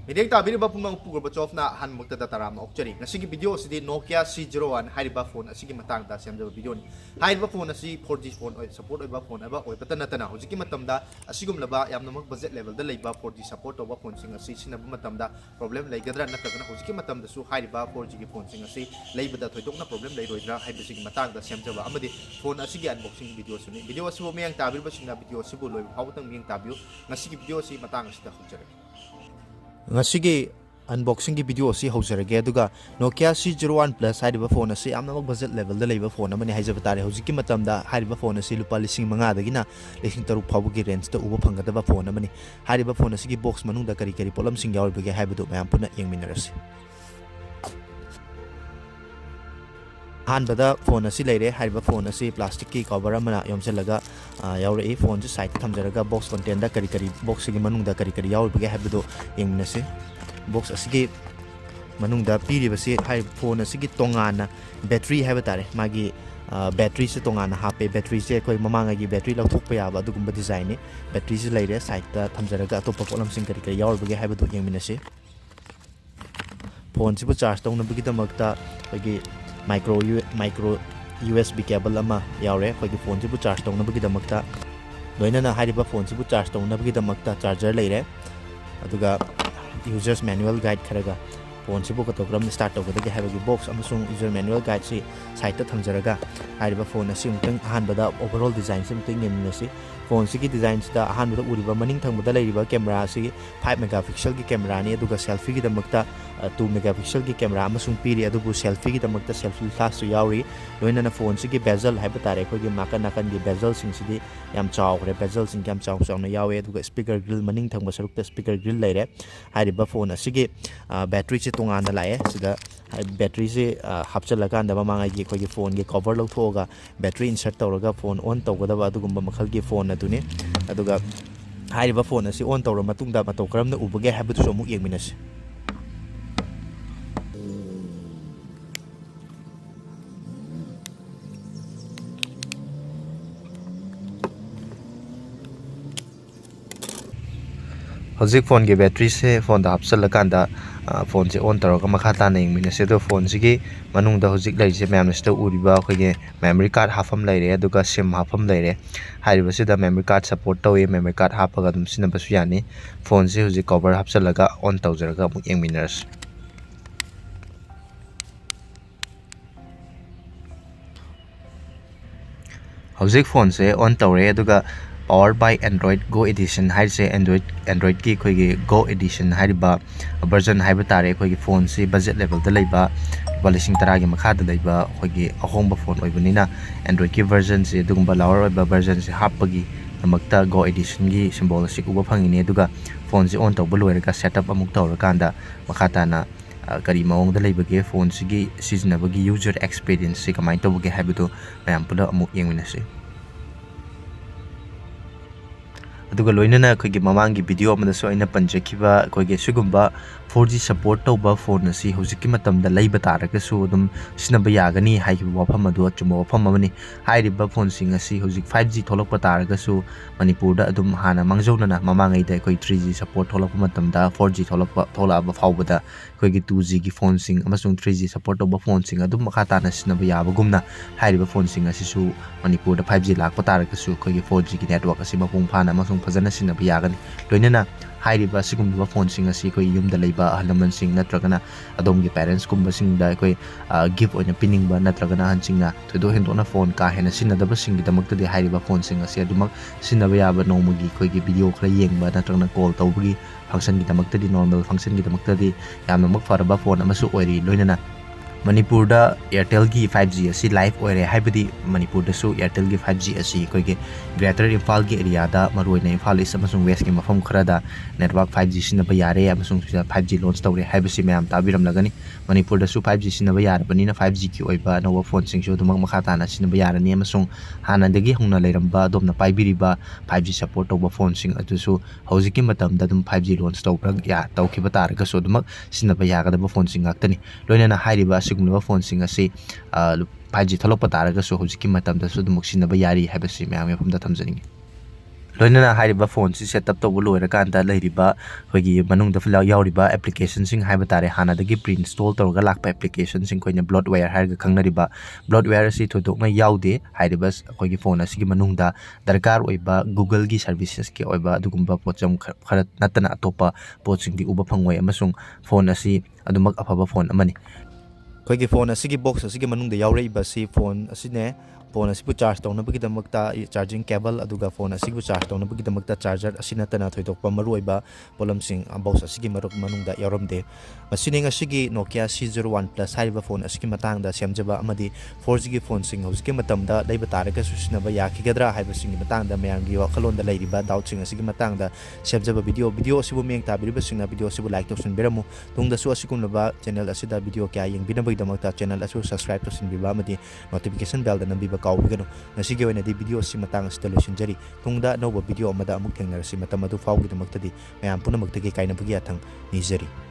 Midek tabiriba pumang GORBACHOV na hanmukta tataram na okchari. Ngasigi video si Nokia C01 hariba phone asigi matang da semjaba video ni. Hariba phone asi 4G phone oi support oiba phone aba oi patana tana hojiki matamda asigum laba yamna mak budget level da leiba 4G support oba phone sing asi sinaba matamda problem leigadra natagana hojiki matamda su hariba 4G gi phone sing asi leibada thoidokna problem leiroidra haibasigi matang da semjaba amadi phone asigi unboxing video suni video asibo meyang tabiriba singna video asibo loi hawtang meyang tabiu ngasigi video si matang asida hojare. Ngasigi unboxing ki video si hojrage aduga Nokia C01 Plus hariba phone asi amna mak budget level da leiba phone amani haijaba tare hojiki matamda hariba phone asi lupa 5,000 dagina 3,000 phawbu gi range da uba phangadaba phone amani hariba phone asi gi box manungda kari kari potlamsing yauribage haibadu mayam puna yengminarasi hanbada phone asi leire hariba phone asi plastic ki cover amana yomselaga yaurei phone ji side thamjaraga box content da kari kari box gi manungda kari kari yauribage haibadu yengminasi box asigi manungda piribasi hai phone asigi tongana battery haiba tare magi battery se tongana hape battery se koi mamanga gi battery lathokpa yaba adugumba design ni battery se leire side ta thamjaraga atopa potlamsing kari kari yauribage haibadu yengminasi phone sibu charge tongna bagi damakta bagi micro USB cable ama yaure koi phone sibu charge tongna bagi damakta loinana hariba phone sibu charge tongna bagi damakta charger leire aduga users manual guide kharaga phone sibu katokram start tawgada habagi box amasung user manual guide si site ta thamjaraga hariba phone asi umtang ahanbada overall design sim ting yemnasi phone sigi design sta ahanbada uriba maning thangbuda leiriba camera si 5 megapixel gi camera ni aduga selfie gi damakta 2 megapixel gi camera amasung piri adubu selfie gi damakta selfie flash su yauri loinana phone sigi bezel haiba tare khoi gi makan nakan gi bezel sing sidi yam chawre bezel sing yam chawna yawe aduga speaker grill maning thangba sarukta speaker grill leire hariba phone asigi battery se tongana lae sida battery se hapchalakan da mamanga gi khoi gi phone gi cover lothoga battery insert tawraga phone on tawgadaba adugumba makhal gi phone aduni aduga hariba phone asi on tawra matungda mataw karamna ubage habatu so muk yengminas Hojik phone ke battery se phone da hapsal lakanda phone se on taraga makha ta na yengmina se do phone sigi manung da hojik lai se mem sta uriba khoge memory card hafam laire aduga sim hafam laire hariba se da memory card support tawe memory card hapaga dum sina basu yani phone se hojik cover hapsal laga on tawjaraga muk yengminas hojik phone se on tawre aduga powered by Android Go edition hai se Android ki khoi gi Go edition hariba version haiba tare khoi gi phone si budget level da leiba balishing tara gi makha da leiba khoi gi ahongba phone oibunina Android ki version se dugumba lower oiba version se hapagi namakta Go edition gi symbol si uba phangini aduga phone si on tawba loiraga setup amuk tawrakanda makha tana kari maong da leibage phone si gi sijinabagi user experience si kamai tawbage haibadu mayam pula amuk yengminasi aduga loinana khoi gi mamangi video amada so aina panjakiba khoi gi sugumba 4G support tawba phone asi hojiki matamda leiba taraga su dum sinaba yagani haiba wafam adu achuma wafam amani hairiba phone sing asi hojik 5G tholokpa taraga su manipur da adum hana mangjaunana mamangai da khoi 3G support tholokpa matamda 4G thola ba phawbada khoi gi 2G gi phone sing amasung 3G support tawba phone sing adum makha tana sinaba yaba gumna hairiba phone sing asi su manipur da 5G lakpa taraga su khoi gi 4G gi network asi mapung phana amasung fazana sinaba yagani loinana hairiba sigumba phone sing asi koi yumda leiba ahalaman sing natragana adom gi parents kumba sing da koi give oina piningba natragana hansingna thodo hendona phone ka hena sinadaba sing gi damakta de hairiba phone sing asi adumak sinaba yaba nomagi koi gi video khla yengba natragana call tawbagi function gi damakta di normal function gi damakta di yamna mak faraba phone amasu oiri loinana Manipur da Airtel gi 5G asi live oire haibadi Manipur da su Airtel gi 5G asi koi ge Greater Imphal gi area da maroina Imphal East amasung West gi mafam khara da network 5G sinaba yare amasung 5G launch tawre haibasi mayam tabiram lagani Manipur da su 5G sinaba yarabani na 5G ki oiba no phone sing su dumak makha ta na sinaba yarani amasung hana dagi hungna leiramba domna paibiriba 5G support tawba phone sing atu su hojiki matam da dum 5G launch tawra ya tawkiba taraga su dumak sinaba yagadaba phone sing aktani loinana hairiba sigumba phone sing asi 5G tholokpa taraga su hojiki matam da su dumuk sinaba yari haibasi mayam yafam da thamjaningi loinana haiba phone si setup to bulo ra kan da leiriba hoigi manung da fila yauriba application sing haiba tare hana dagi pre install torga lakpa application sing koina bloatware har ga khangnariba bloatware si thodokna yaude haiba hoigi phone asigi manung da darkar oiba google gi services ki oiba adugumba pocham khara natana atopa poching di uba phangwai amasung phone asi adumak afaba phone amani koigi phone asigi box asigi manung da yauraiba si phone asine phone asibu charge tawna bagi damakta charging cable aduga phone asibu charge tawna bagi damakta charger asina tana thoidokpa maruiba potlamsing box asigi maruk manungda yaramde masining asigi Nokia C01 plus haiba phone asigi matangda semjaba amadi 4G gi phone sing hauski matamda leiba taraga Sijinaba Yakhidra haiba singi matangda mayamgi wakhalonda leiriba doubt sing asigi matangda semjaba video asibu meng tabiriba singna video asibu like tosin beramu tungda su asikumnaba channel asida video kya yeng binabagi damakta channel asu subscribe tosin biba amadi notification bell da nambiba kaubigano ngasigi oina di video si matang asta losinjari tungda nobo video amada amuk thengnarasi matam adu fawgi damakta di mayam punamakta gi kaina bagi athang nijari